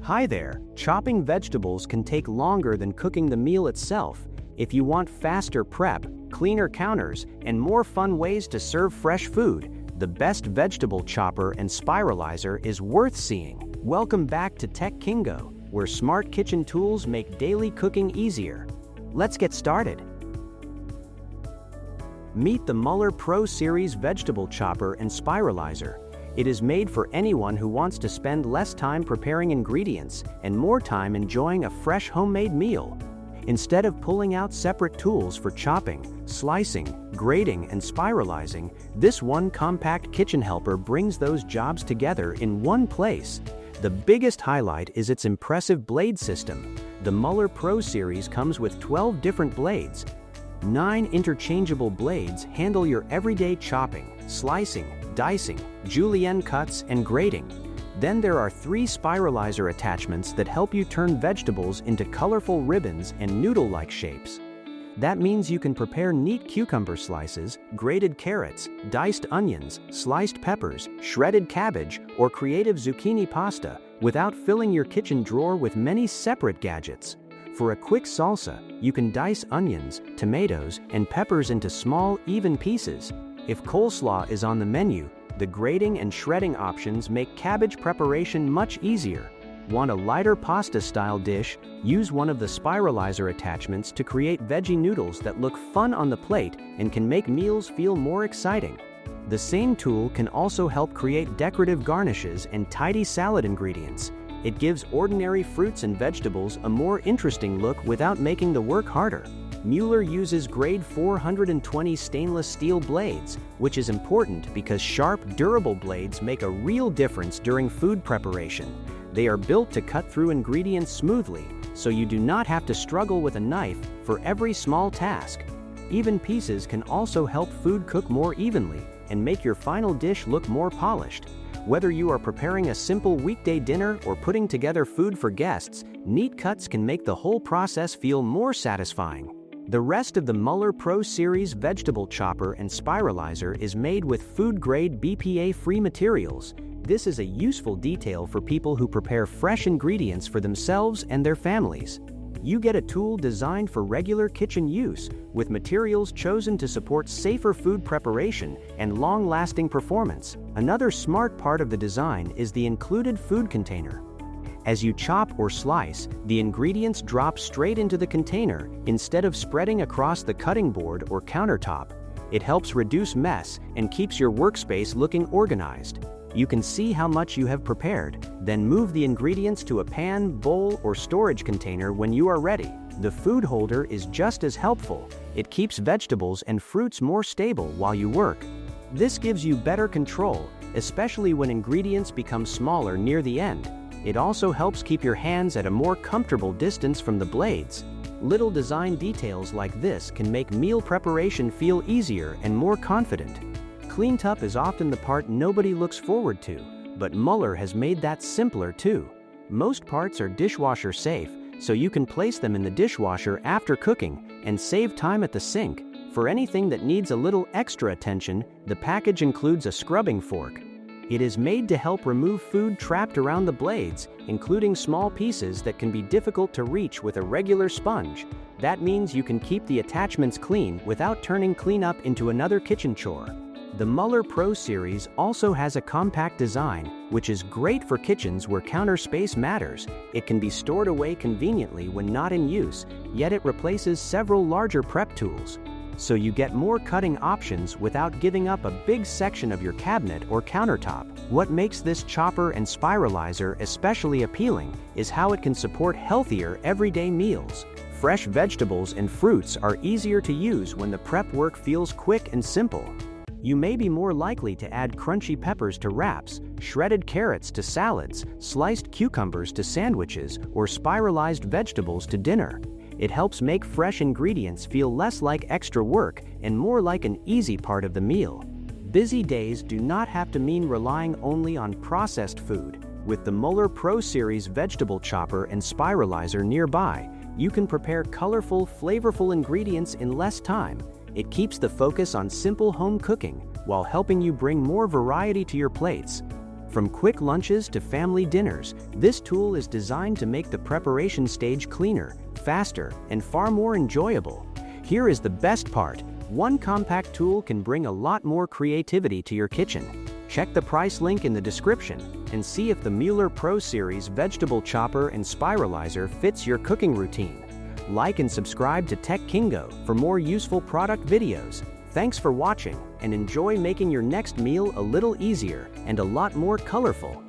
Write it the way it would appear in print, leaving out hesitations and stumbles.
Hi there, chopping vegetables can take longer than cooking the meal itself. If you want faster prep, cleaner counters, and more fun ways to serve fresh food, the best vegetable chopper and spiralizer is worth seeing. Welcome back to Tech Kingo, where smart kitchen tools make daily cooking easier. Let's get started. Meet the Muller Pro Series vegetable chopper and spiralizer. It is made for anyone who wants to spend less time preparing ingredients and more time enjoying a fresh homemade meal. Instead of pulling out separate tools for chopping, slicing, grating, and spiralizing, this one compact kitchen helper brings those jobs together in one place. The biggest highlight is its impressive blade system. The Muller Pro Series comes with 12 different blades. 9 interchangeable blades handle your everyday chopping, slicing, dicing, julienne cuts, and grating. Then there are 3 spiralizer attachments that help you turn vegetables into colorful ribbons and noodle-like shapes. That means you can prepare neat cucumber slices, grated carrots, diced onions, sliced peppers, shredded cabbage, or creative zucchini pasta without filling your kitchen drawer with many separate gadgets. For a quick salsa, you can dice onions, tomatoes, and peppers into small, even pieces. If coleslaw is on the menu, the grating and shredding options make cabbage preparation much easier. Want a lighter pasta-style dish? Use one of the spiralizer attachments to create veggie noodles that look fun on the plate and can make meals feel more exciting. The same tool can also help create decorative garnishes and tidy salad ingredients. It gives ordinary fruits and vegetables a more interesting look without making the work harder. Mueller uses grade 420 stainless steel blades, which is important because sharp, durable blades make a real difference during food preparation. They are built to cut through ingredients smoothly, so you do not have to struggle with a knife for every small task. Even pieces can also help food cook more evenly and make your final dish look more polished. Whether you are preparing a simple weekday dinner or putting together food for guests, neat cuts can make the whole process feel more satisfying. The rest of the Muller Pro Series vegetable chopper and spiralizer is made with food-grade BPA-free materials. This is a useful detail for people who prepare fresh ingredients for themselves and their families. You get a tool designed for regular kitchen use, with materials chosen to support safer food preparation and long-lasting performance. Another smart part of the design is the included food container. As you chop or slice, the ingredients drop straight into the container instead of spreading across the cutting board or countertop. It helps reduce mess and keeps your workspace looking organized. You can see how much you have prepared, then move the ingredients to a pan, bowl, or storage container when you are ready. The food holder is just as helpful. It keeps vegetables and fruits more stable while you work. This gives you better control, especially when ingredients become smaller near the end. It also helps keep your hands at a more comfortable distance from the blades. Little design details like this can make meal preparation feel easier and more confident. Cleanup is often the part nobody looks forward to, but Muller has made that simpler too. Most parts are dishwasher safe, so you can place them in the dishwasher after cooking and save time at the sink. For anything that needs a little extra attention, the package includes a scrubbing fork. It is made to help remove food trapped around the blades, including small pieces that can be difficult to reach with a regular sponge. That means you can keep the attachments clean without turning cleanup into another kitchen chore. The Muller Pro Series also has a compact design, which is great for kitchens where counter space matters. It can be stored away conveniently when not in use, yet it replaces several larger prep tools. So you get more cutting options without giving up a big section of your cabinet or countertop. What makes this chopper and spiralizer especially appealing is how it can support healthier everyday meals. Fresh vegetables and fruits are easier to use when the prep work feels quick and simple. You may be more likely to add crunchy peppers to wraps, shredded carrots to salads, sliced cucumbers to sandwiches, or spiralized vegetables to dinner. It helps make fresh ingredients feel less like extra work and more like an easy part of the meal. Busy days do not have to mean relying only on processed food. With the Muller Pro Series vegetable chopper and spiralizer nearby, you can prepare colorful, flavorful ingredients in less time. It keeps the focus on simple home cooking while helping you bring more variety to your plates. From quick lunches to family dinners, this tool is designed to make the preparation stage cleaner, faster, and far more enjoyable. Here is the best part. One compact tool can bring a lot more creativity to your kitchen. Check the price link in the description and see if the Mueller Pro Series vegetable chopper and spiralizer fits your cooking routine. Like and subscribe to Tech Kingo for more useful product videos. Thanks for watching, and enjoy making your next meal a little easier and a lot more colorful.